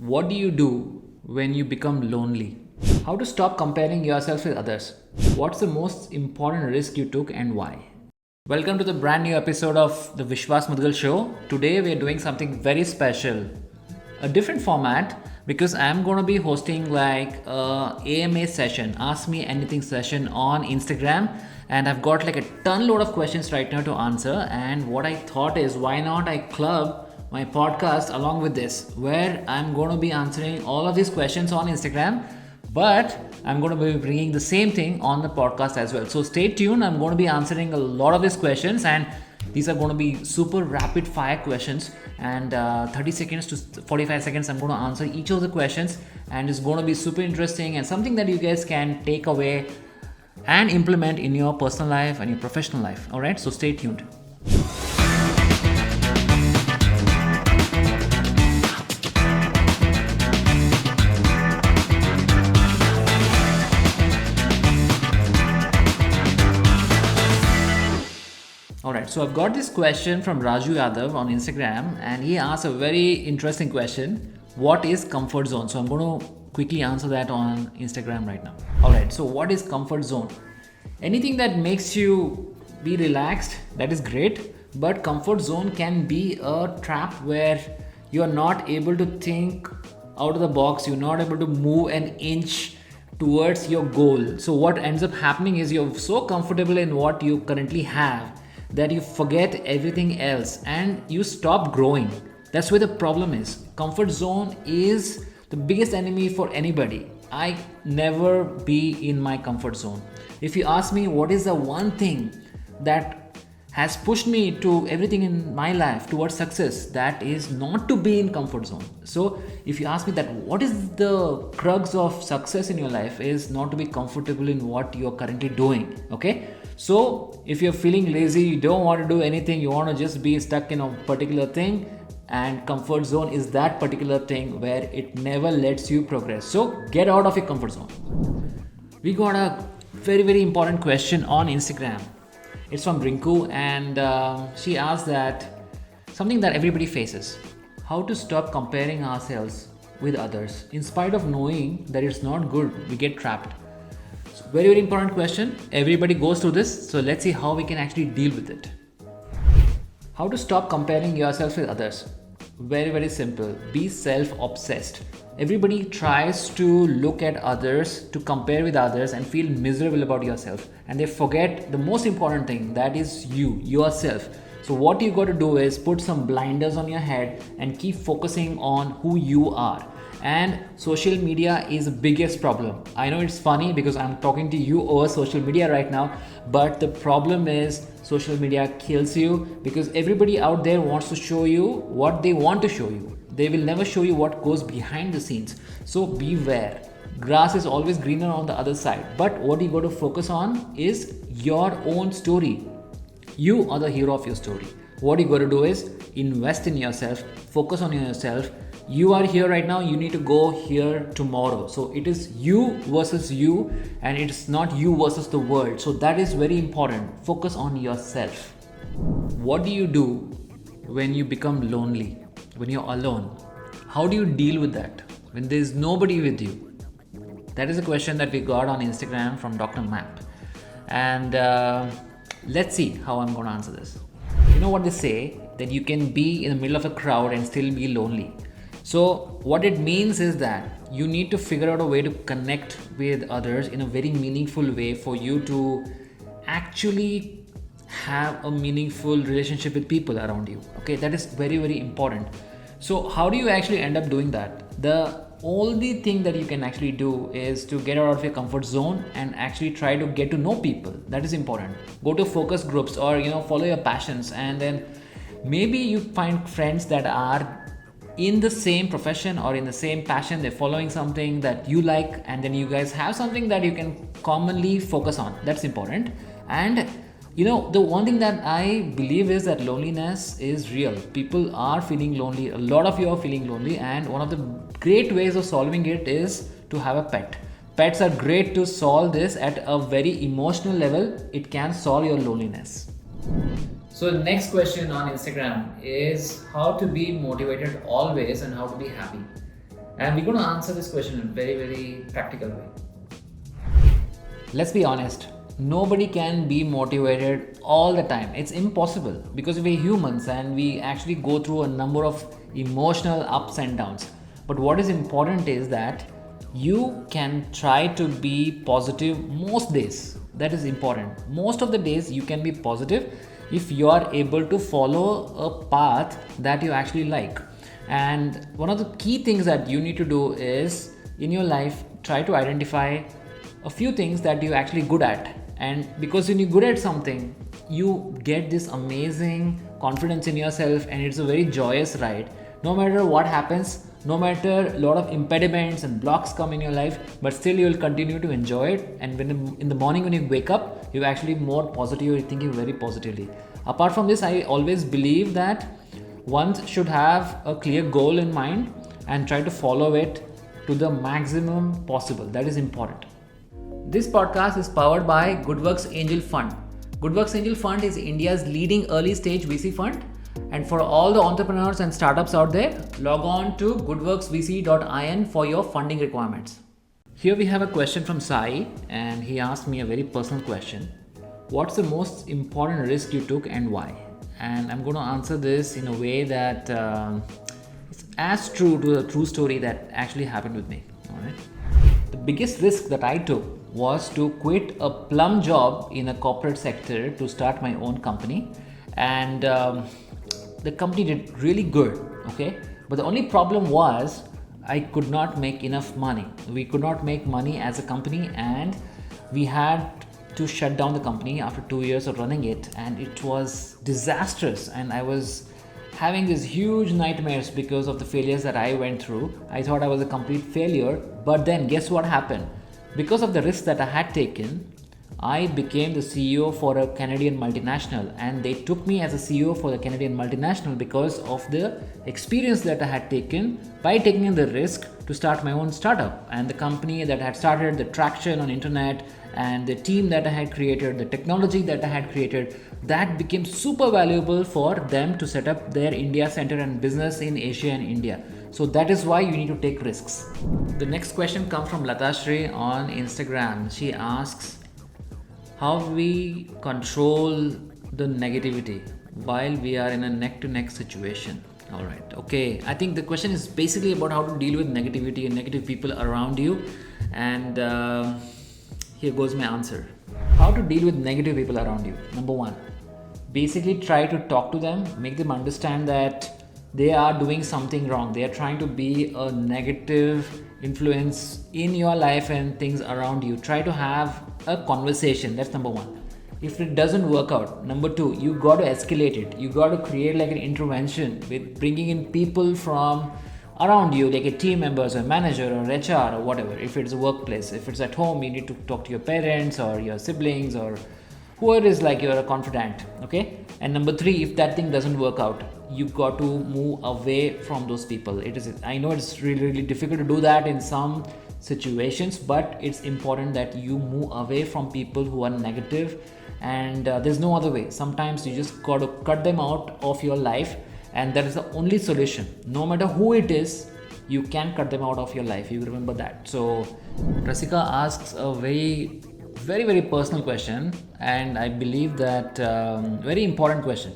What do you do when you become lonely? How to stop comparing yourself with others? What's the most important risk you took and why? Welcome to the brand new episode of the Vishwas Mudagal Show. Today we are doing something very special, a different format because I'm going to be hosting like a AMA session, Ask Me Anything session on Instagram, and I've got like a ton load of questions right now to answer. And what I thought is, why not I club my podcast along with this, where I'm going to be answering all of these questions on Instagram, but I'm going to be bringing the same thing on the podcast as well. So stay tuned. I'm going to be answering a lot of these questions, and these are going to be super rapid fire questions, and 30 seconds to 45 seconds I'm going to answer each of the questions, and it's going to be super interesting and something that you guys can take away and implement in your personal life and your professional life. All right, so stay tuned. Alright, so I've got this question from Raju Yadav on Instagram, and he asked a very interesting question. What is comfort zone? So I'm going to quickly answer that on Instagram right now. Alright, so what is comfort zone? Anything that makes you be relaxed, that is great, but comfort zone can be a trap where you are not able to think out of the box, you're not able to move an inch towards your goal. So what ends up happening is you're so comfortable in what you currently have that you forget everything else and you stop growing. That's where the problem is. Comfort zone is the biggest enemy for anybody. I never be in my comfort zone. If you ask me what is the one thing that has pushed me to everything in my life towards success, that is not to be in comfort zone. So if you ask me that what is the crux of success in your life, is not to be comfortable in what you're currently doing. Okay, so if you're feeling lazy, you don't want to do anything, you want to just be stuck in a particular thing, and comfort zone is that particular thing where it never lets you progress. So get out of your comfort zone. We got a very important question on Instagram. It's from Rinku, and she asked that something that everybody faces: how to stop comparing ourselves with others. In spite of knowing that it's not good, we get trapped. So very important question. Everybody goes through this, so let's see how we can actually deal with it. How to stop comparing yourself with others? Very simple. Be self-obsessed. Everybody tries to look at others, to compare with others and feel miserable about yourself, and they forget the most important thing, that is yourself. So what you got to do is put some blinders on your head and keep focusing on who you are. And social media is the biggest problem. I know it's funny because I'm talking to you over social media right now, but the problem is social media kills you, because everybody out there wants to show you what they want to show you. They will never show you what goes behind the scenes. So beware. Grass is always greener on the other side. But what you got to focus on is your own story. You are the hero of your story. What you got to do is invest in yourself, focus on yourself. You are here right now, you need to go here tomorrow. So it is you versus you, and it's not you versus the world. So that is very important. Focus on yourself. What do you do when you become lonely, when you're alone? How do you deal with that when there's nobody with you? That is a question that we got on Instagram from Dr. Map. And let's see how I'm going to answer this. You know what they say, that you can be in the middle of a crowd and still be lonely. So what it means is that you need to figure out a way to connect with others in a very meaningful way for you to actually have a meaningful relationship with people around you. Okay, that is very important. So how do you actually end up doing that? The only thing that you can actually do is to get out of your comfort zone and actually try to get to know people. That is important. Go to focus groups, or follow your passions, and then maybe you find friends that are in the same profession or in the same passion. They're following something that you like, and then you guys have something that you can commonly focus on. That's important. And the one thing that I believe is that loneliness is real. People are feeling lonely. A lot of you are feeling lonely, and one of the great ways of solving it is to have a pet. Pets are great to solve this at a very emotional level. It can solve your loneliness. So the next question on Instagram is how to be motivated always and how to be happy. And we're going to answer this question in a very, very practical way. Let's be honest, nobody can be motivated all the time. It's impossible because we're humans and we actually go through a number of emotional ups and downs. But what is important is that you can try to be positive most days. That is important. Most of the days you can be positive if you are able to follow a path that you actually like. And one of the key things that you need to do is in your life, try to identify a few things that you're actually good at. And because when you're good at something, you get this amazing confidence in yourself, and it's a very joyous ride. No matter what happens, no matter a lot of impediments and blocks come in your life, but still you'll continue to enjoy it. And when in the morning when you wake up, you're actually more positive, you're thinking very positively. Apart from this, I always believe that one should have a clear goal in mind and try to follow it to the maximum possible. That is important. This podcast is powered by GoodWorks Angel Fund. GoodWorks Angel Fund is India's leading early stage VC fund. And for all the entrepreneurs and startups out there, log on to goodworksvc.in for your funding requirements. Here we have a question from Sai, and he asked me a very personal question. What's the most important risk you took and why? And I'm going to answer this in a way that it's as true to the true story that actually happened with me. All right. The biggest risk that I took was to quit a plum job in a corporate sector to start my own company. And the company did really good, okay? But the only problem was I could not make enough money. We could not make money as a company, and we had to shut down the company after 2 years of running it, and it was disastrous. And I was having these huge nightmares because of the failures that I went through. I thought I was a complete failure, but then guess what happened? Because of the risks that I had taken, I became the CEO for a Canadian multinational, and they took me as a CEO for the Canadian multinational because of the experience that I had taken by taking the risk to start my own startup. And the company that I had started, the traction on internet, and the team that I had created, the technology that I had created, that became super valuable for them to set up their India center and business in Asia and India. So that is why you need to take risks. The next question comes from Latashri on Instagram. She asks, how we control the negativity while we are in a neck-to-neck situation. All right, okay. I think the question is basically about how to deal with negativity and negative people around you. And here goes my answer. How to deal with negative people around you. Number one, basically try to talk to them, make them understand that they are doing something wrong. They are trying to be a negative influence in your life and things around you. Try to have a conversation. That's number one. If it doesn't work out, number two, you got to escalate it. You got to create like an intervention with bringing in people from around you, like a team members or manager or HR or whatever. If it's a workplace, if it's at home, you need to talk to your parents or your siblings or whoever is like you're a confidant. Okay. And number three, if that thing doesn't work out, you got to move away from those people. I know it's really difficult to do that in some situations, but it's important that you move away from people who are negative, and there's no other way. Sometimes you just got to cut them out of your life, and that is the only solution. No matter who it is, you can cut them out of your life. You remember that. So Rasika asks a very personal question, and I believe that very important question.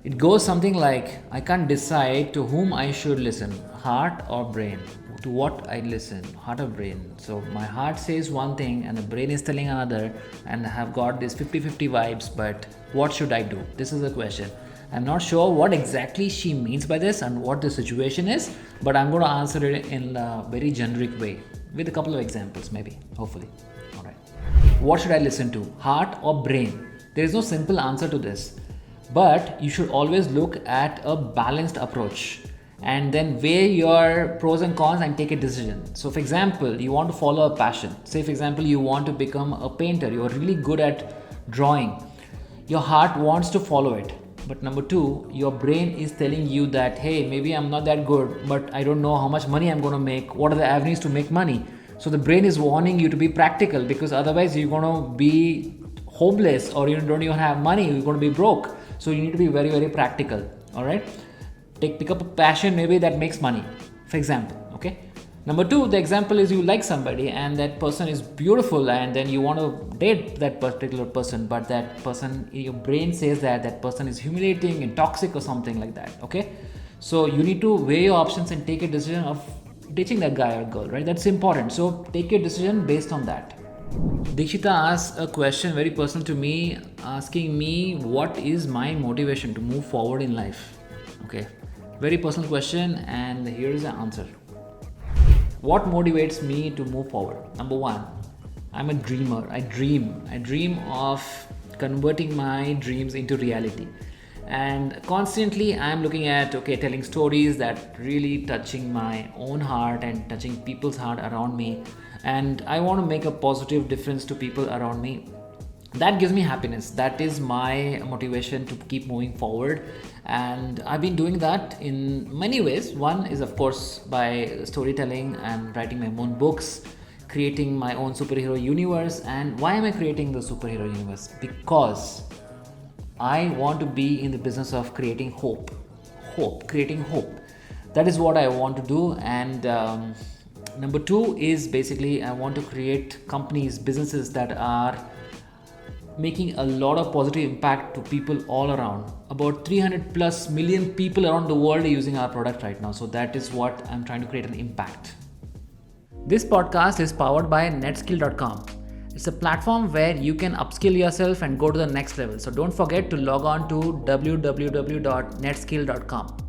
It goes something like, I can't decide to whom I should listen, heart or brain. To what I listen, heart or brain. So my heart says one thing and the brain is telling another, and I have got these 50-50 vibes, but what should I do? This is the question. I'm not sure what exactly she means by this and what the situation is, but I'm going to answer it in a very generic way with a couple of examples, maybe, hopefully. All right. What should I listen to, heart or brain? There is no simple answer to this, but you should always look at a balanced approach and then weigh your pros and cons and take a decision. So for example, you want to follow a passion. Say for example, you want to become a painter. You're really good at drawing. Your heart wants to follow it. But number two, your brain is telling you that, hey, maybe I'm not that good, but I don't know how much money I'm going to make. What are the avenues to make money? So the brain is warning you to be practical, because otherwise you're going to be homeless, or you don't even have money. You're going to be broke. So you need to be very practical. All right. Pick up a passion maybe that makes money. For example, okay. Number two, the example is you like somebody and that person is beautiful and then you want to date that particular person, but that person, your brain says that that person is humiliating and toxic or something like that, okay. So you need to weigh your options and take a decision of ditching that guy or girl, right? That's important. So take your decision based on that. Dikshita asks a question very personal to me, asking me what is my motivation to move forward in life. Okay, very personal question, and here is the answer. What motivates me to move forward? Number one, I'm a dreamer. I dream of converting my dreams into reality. And constantly I'm looking at, okay, telling stories that really touching my own heart and touching people's heart around me. And I want to make a positive difference to people around me. That gives me happiness. That is my motivation to keep moving forward. And I've been doing that in many ways. One is, of course, by storytelling and writing my own books, creating my own superhero universe. And why am I creating the superhero universe? Because I want to be in the business of creating hope. Creating hope. That is what I want to do. And number two is basically I want to create companies, businesses that are making a lot of positive impact to people all around. About 300 plus million people around the world are using our product right now. So that is what I'm trying to create an impact. This podcast is powered by netskill.com. It's a platform where you can upskill yourself and go to the next level. So don't forget to log on to www.netskill.com.